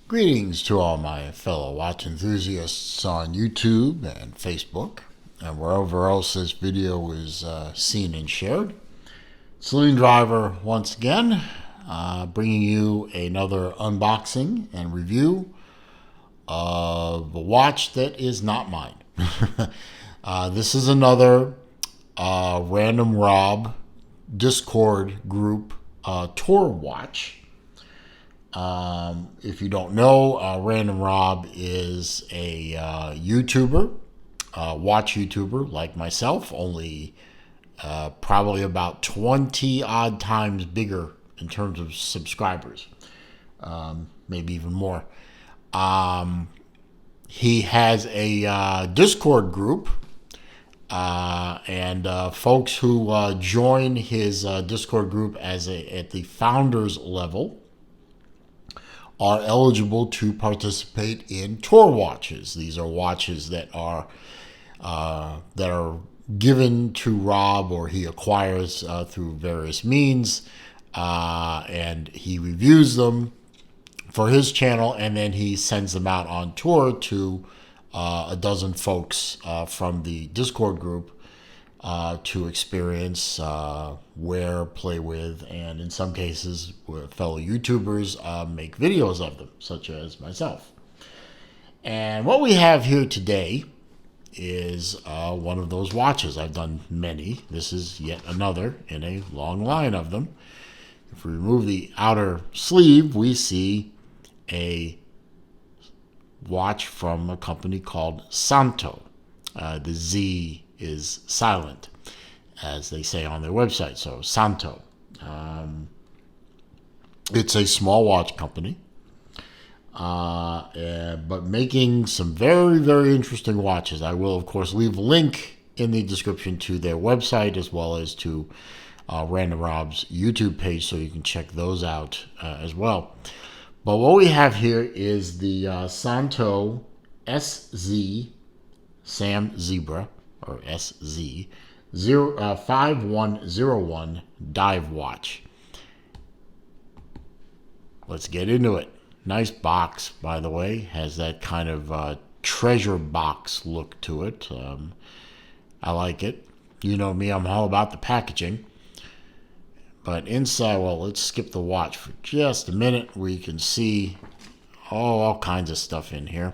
Greetings to all my fellow watch enthusiasts on YouTube and Facebook, and wherever else this video is seen and shared. Saloon Driver once again, bringing you another unboxing and review of a watch that is not mine. This is another Random Rob Discord group tour watch. If you don't know, Random Rob is a YouTuber, watch YouTuber like myself, only probably about 20 odd times bigger in terms of subscribers, maybe even more. He has a Discord group, and folks who join his Discord group at the founders level are eligible to participate in tour watches. These are watches that are given to Rob, or he acquires through various means, and he reviews them for his channel, and then he sends them out on tour to a dozen folks from the Discord group to experience, wear, play with, and in some cases, fellow YouTubers make videos of them, such as myself. And what we have here today is one of those watches. I've done many. This is yet another in a long line of them. If we remove the outer sleeve, we see a watch from a company called Szanto. The Z is silent, as they say on their website. So Szanto. It's a small watch company, but making some very, very interesting watches. I will, of course, leave a link in the description to their website, as well as to Random Rob's YouTube page, so you can check those out as well. But what we have here is the Szanto SZ Sam Zebra, or SZ 5101 dive watch. Let's get into it. Nice box, by the way. Has that kind of treasure box look to it. I like it. You know me, I'm all about the packaging. But inside, well, let's skip the watch for just a minute. We can see all kinds of stuff in here.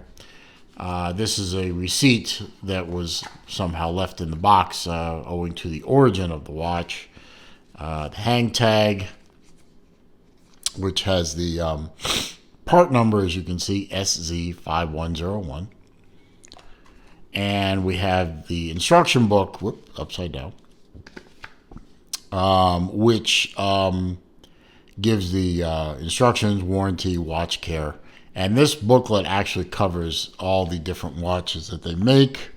This is a receipt that was somehow left in the box owing to the origin of the watch. The hang tag, which has the part number, as you can see, SZ5101. And we have the instruction book, upside down, which gives the instructions, warranty, watch care. And this booklet actually covers all the different watches that they make.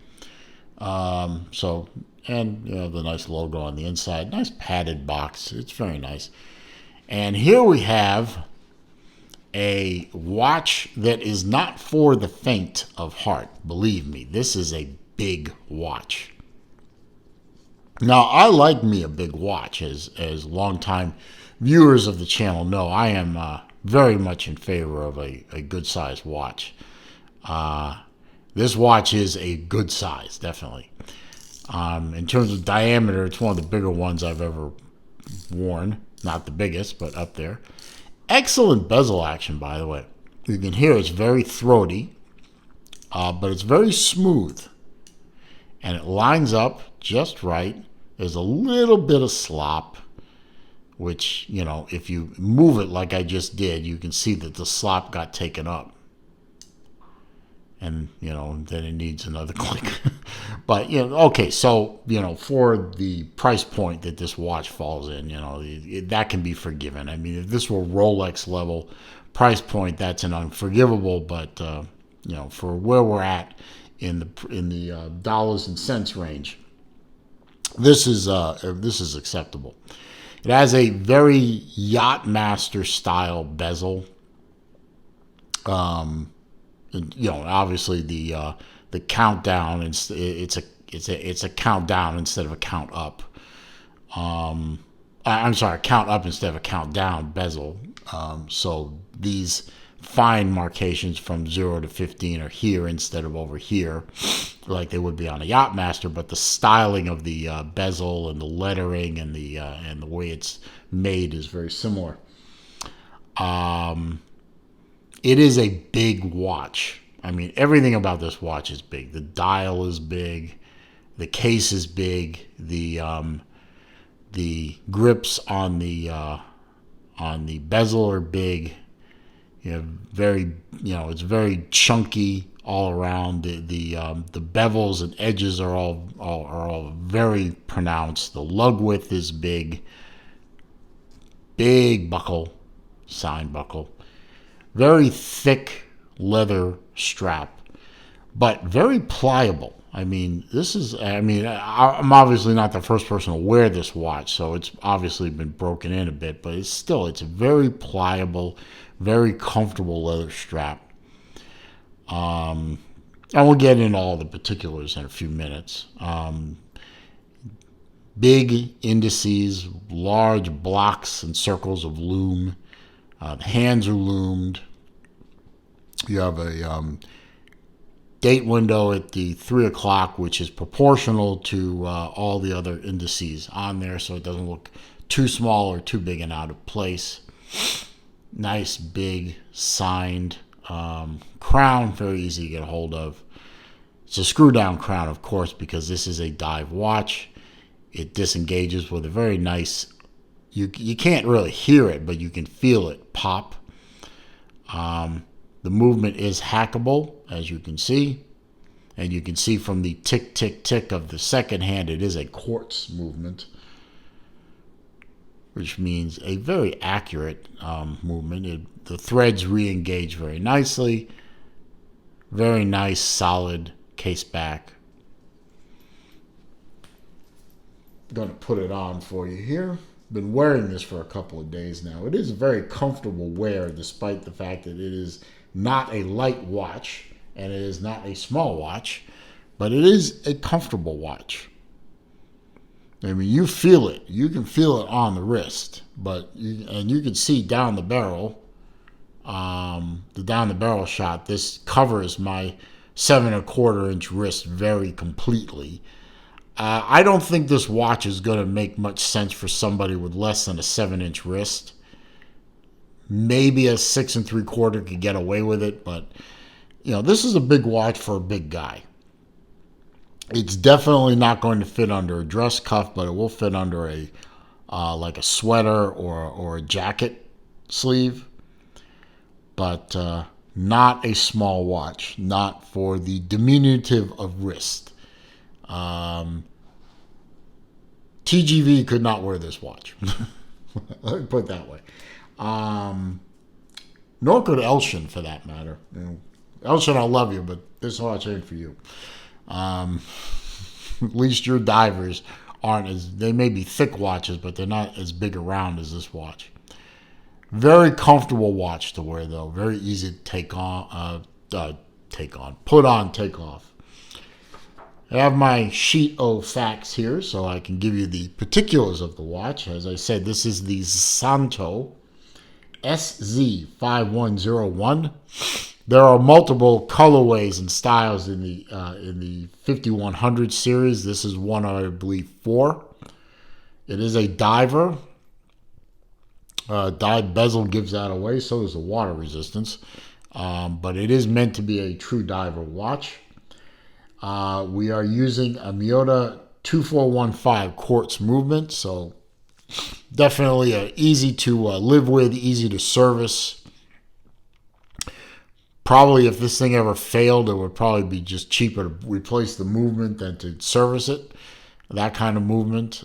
And the nice logo on the inside. Nice padded box. It's very nice. And here we have a watch that is not for the faint of heart. Believe me, this is a big watch. Now, I like me a big watch. As longtime viewers of the channel know, I am very much in favor of a good-sized watch. This watch is a good size, definitely. In terms of diameter, it's one of the bigger ones I've ever worn. Not the biggest, but up there. Excellent bezel action, by the way. You can hear it's very throaty, but it's very smooth. And it lines up just right. There's a little bit of slop, which, if you move it like I just did, you can see that the slop got taken up. And, then it needs another click. But, okay, so, for the price point that this watch falls in, that can be forgiven. I mean, if this were Rolex level price point, that's an unforgivable, but, for where we're at in the dollars and cents range, this is acceptable. It has a very Yachtmaster style bezel. Obviously the countdown. It's a countdown instead of a count up. I'm sorry, count up instead of a count down bezel. So these fine markations from 0 to 15 are here instead of over here, like they would be on a Yachtmaster. But the styling of the bezel and the lettering and the way it's made is very similar. It is a big watch. I mean, everything about this watch is big. The dial is big. The case is big. The grips on the bezel are big. It's very chunky all around. The bevels and edges are all very pronounced. The lug width is big. Big buckle, sign buckle. Very thick leather strap, but very pliable. I'm obviously not the first person to wear this watch, so it's obviously been broken in a bit, but it's a very pliable, very comfortable leather strap. And we'll get into all the particulars in a few minutes. Big indices, large blocks and circles of lume. The hands are loomed. You have a date window at the 3 o'clock, which is proportional to all the other indices on there, so it doesn't look too small or too big and out of place. Nice big signed crown, very easy to get a hold of. It's a screw down crown, of course, because this is a dive watch. It disengages with a very nice, you can't really hear it, but you can feel it pop. The movement is hackable, as you can see. And you can see from the tick, tick, tick of the second hand, it is a quartz movement, which means a very accurate movement. The threads re-engage very nicely. Very nice, solid case back. I'm going to put it on for you here. Been wearing this for a couple of days now. It is a very comfortable wear, despite the fact that it is not a light watch and it is not a small watch, but it is a comfortable watch. I mean, you feel it. You can feel it on the wrist, you can see down the barrel, the down the barrel shot. This covers my 7¼ inch wrist very completely. I don't think this watch is going to make much sense for somebody with less than a 7-inch wrist. Maybe a 6 3/4 could get away with it, but this is a big watch for a big guy. It's definitely not going to fit under a dress cuff, but it will fit under a like a sweater or a jacket sleeve. But not a small watch, not for the diminutive of wrist. TGV could not wear this watch. Let me put it that way. Nor could Elshin, for that matter. Elshin, I love you, but this watch ain't for you. At least your divers they may be thick watches, but they're not as big around as this watch. Very comfortable watch to wear, though. Very easy to put on, take off. I have my sheet of facts here, so I can give you the particulars of the watch. As I said, this is the Szanto SZ5101. There are multiple colorways and styles in the 5100 series. This is one, I believe, 4. It is a diver. Dive bezel gives that away, so does the water resistance. But it is meant to be a true diver watch. We are using a Miyota 2415 quartz movement, so definitely easy to live with, easy to service. Probably if this thing ever failed, it would probably be just cheaper to replace the movement than to service it. That kind of movement.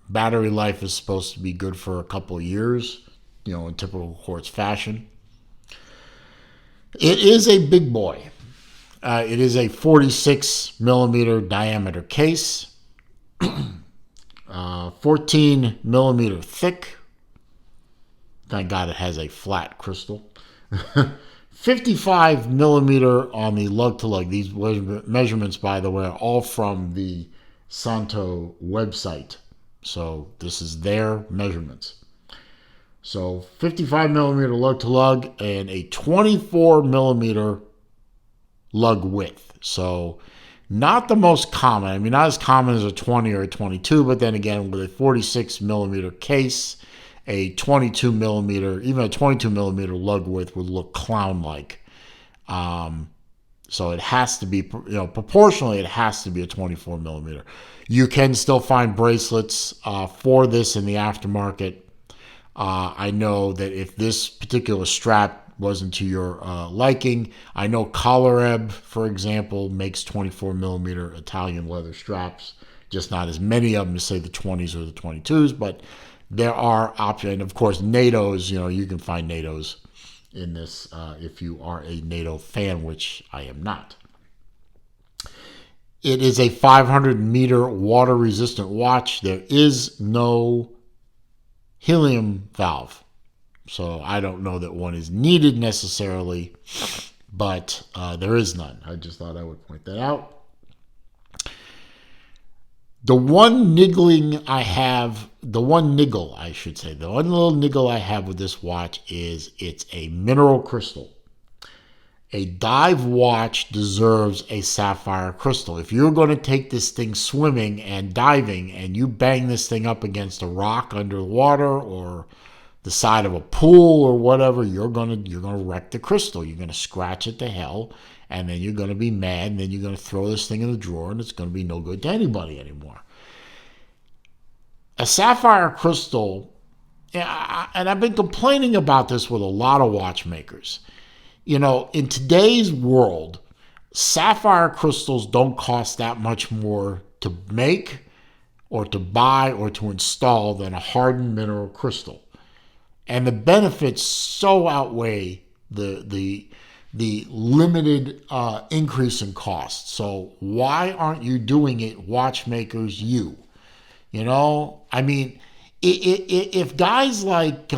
Battery life is supposed to be good for a couple of years, in typical quartz fashion. It is a big boy. It is a 46 millimeter diameter case, 14 millimeter thick. Thank God it has a flat crystal. 55 millimeter on the lug to lug. These measurements, by the way, are all from the Szanto website. So this is their measurements. So 55 millimeter lug to lug and a 24 millimeter lug width. So not the most common. I mean, not as common as a 20 or a 22, but then again, with a 46 millimeter case, a 22 millimeter, even a 22 millimeter lug width would look clown-like. So it has to be, proportionally, it has to be a 24 millimeter. You can still find bracelets for this in the aftermarket. I know that if this particular strap wasn't to your liking, I know Collareb, for example, makes 24 millimeter Italian leather straps. Just not as many of them as, say, the 20s or the 22s, but there are options. And of course, NATO's, you can find NATO's in this if you are a NATO fan, which I am not. It is a 500-meter water-resistant watch. There is no helium valve, so I don't know that one is needed necessarily, but there is none. I just thought I would point that out. The one niggle I have with this watch is it's a mineral crystal. A dive watch deserves a sapphire crystal. If you're going to take this thing swimming and diving and you bang this thing up against a rock under the water or the side of a pool or whatever, you're going to wreck the crystal. You're going to scratch it to hell, and then you're going to be mad, and then you're going to throw this thing in the drawer, and it's going to be no good to anybody anymore. A sapphire crystal, and I've been complaining about this with a lot of watchmakers. In today's world, sapphire crystals don't cost that much more to make or to buy or to install than a hardened mineral crystal. And the benefits so outweigh the limited increase in cost. So why aren't you doing it, watchmakers, you? I mean, if guys like...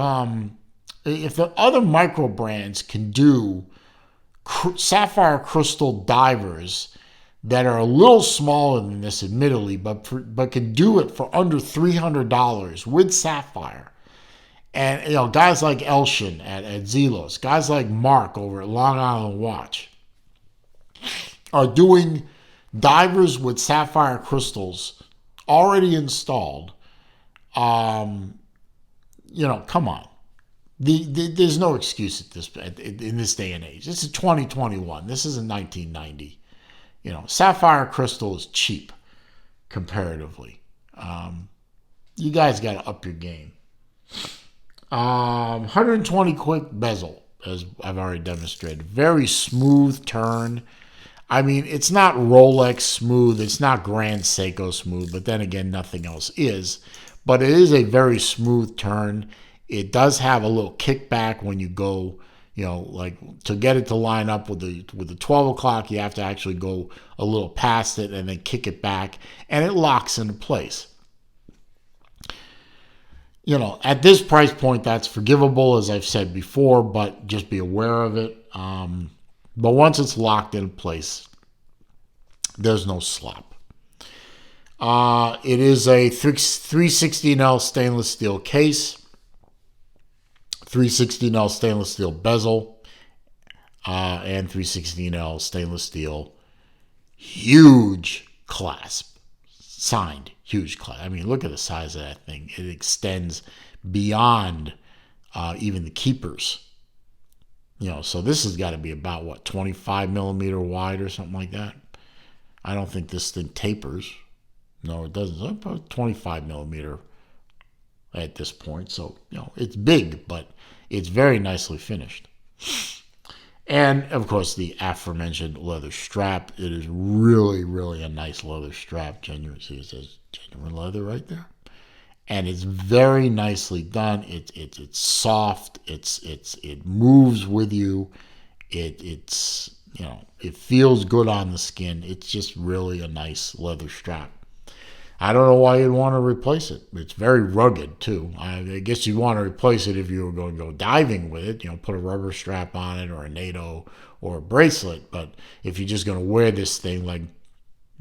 if the other micro brands can do sapphire crystal divers that are a little smaller than this, admittedly, but can do it for under $300 with sapphire, and guys like Elshin at Zelos, guys like Mark over at Long Island Watch are doing divers with sapphire crystals already installed. Come on. There's no excuse in this day and age. This is 2021. This isn't 1990. Sapphire crystal is cheap comparatively. You guys got to up your game. 120 quick bezel, as I've already demonstrated. Very smooth turn. I mean, it's not Rolex smooth. It's not Grand Seiko smooth. But then again, nothing else is. But it is a very smooth turn. It does have a little kickback when you go, like to get it to line up with the 12 o'clock, you have to actually go a little past it and then kick it back, and it locks into place. At this price point, that's forgivable, as I've said before, but just be aware of it. But once it's locked in place, there's no slop. It is a 316L stainless steel case. 316L stainless steel bezel, and 316L stainless steel huge clasp. Signed, huge clasp. I mean, look at the size of that thing. It extends beyond even the keepers. So this has got to be about, 25 millimeter wide or something like that. I don't think this thing tapers. No, it doesn't. It's about 25 millimeter at this point. So, it's big, but it's very nicely finished. And, of course, the aforementioned leather strap. It is really, really a nice leather strap. Genuine. See, it says genuine leather right there. And it's very nicely done. It's soft. It moves with you. It feels good on the skin. It's just really a nice leather strap. I don't know why you'd want to replace it. It's very rugged, too. I guess you'd want to replace it if you were going to go diving with it, put a rubber strap on it or a NATO or a bracelet. But if you're just going to wear this thing, like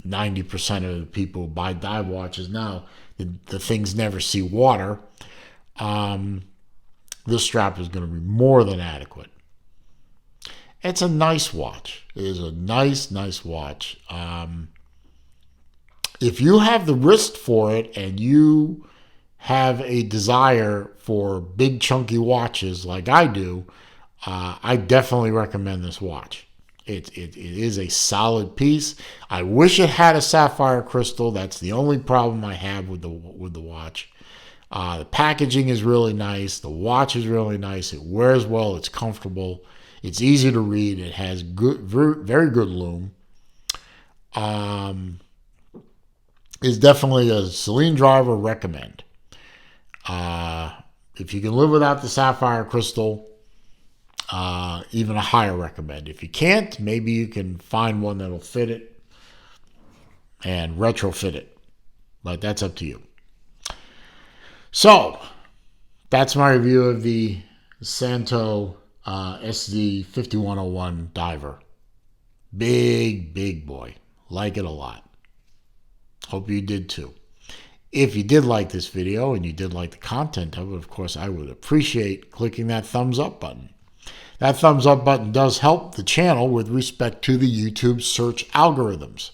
90% of the people who buy dive watches now, the things never see water. this strap is going to be more than adequate. It's a nice watch. It is a nice watch. If you have the wrist for it and you have a desire for big chunky watches like I do, I definitely recommend this watch. It is a solid piece. I wish it had a sapphire crystal. That's the only problem I have with the watch. The packaging is really nice. The watch is really nice. It wears well. It's comfortable. It's easy to read. It has very good lume. Is definitely a Celine driver recommend. If you can live without the sapphire crystal, even a higher recommend. If you can't, maybe you can find one that'll fit it and retrofit it. But that's up to you. So, that's my review of the Szanto SD 5101 diver. Big boy. Like it a lot. Hope you did too. If you did like this video and you did like the content of it, of course, I would appreciate clicking that thumbs up button. That thumbs up button does help the channel with respect to the YouTube search algorithms.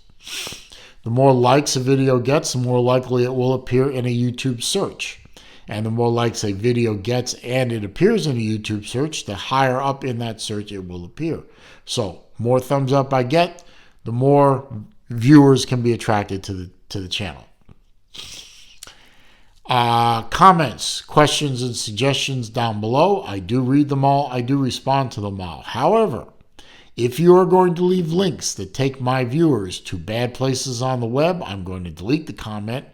The more likes a video gets, the more likely it will appear in a YouTube search. And the more likes a video gets and it appears in a YouTube search, the higher up in that search it will appear. So, more thumbs up I get, the more viewers can be attracted to the channel. Comments, questions, and suggestions down below. I do read them all. I do respond to them all. However, if you are going to leave links that take my viewers to bad places on the web, I'm going to delete the comment.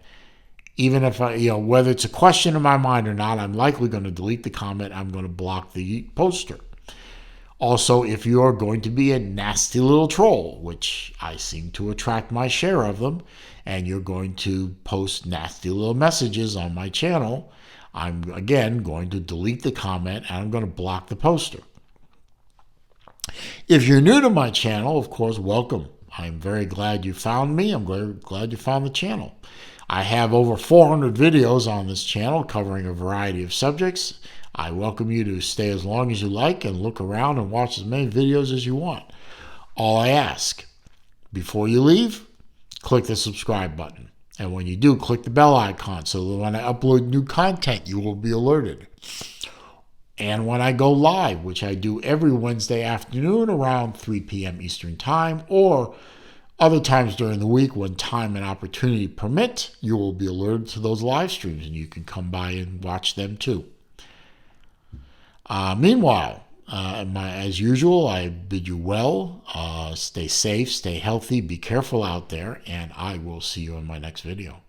Even if whether it's a question in my mind or not, I'm likely going to delete the comment. I'm going to block the poster. Also, if you are going to be a nasty little troll, which I seem to attract my share of them, and you're going to post nasty little messages on my channel, I'm, again, going to delete the comment and I'm going to block the poster. If you're new to my channel, of course, welcome. I'm very glad you found me. I'm glad you found the channel. I have over 400 videos on this channel covering a variety of subjects. I welcome you to stay as long as you like and look around and watch as many videos as you want. All I ask, before you leave, click the subscribe button. And when you do, click the bell icon so that when I upload new content, you will be alerted. And when I go live, which I do every Wednesday afternoon around 3 p.m. Eastern Time, or other times during the week when time and opportunity permit, you will be alerted to those live streams and you can come by and watch them too. Meanwhile, as usual, I bid you well. Stay safe, stay healthy, be careful out there, and I will see you in my next video.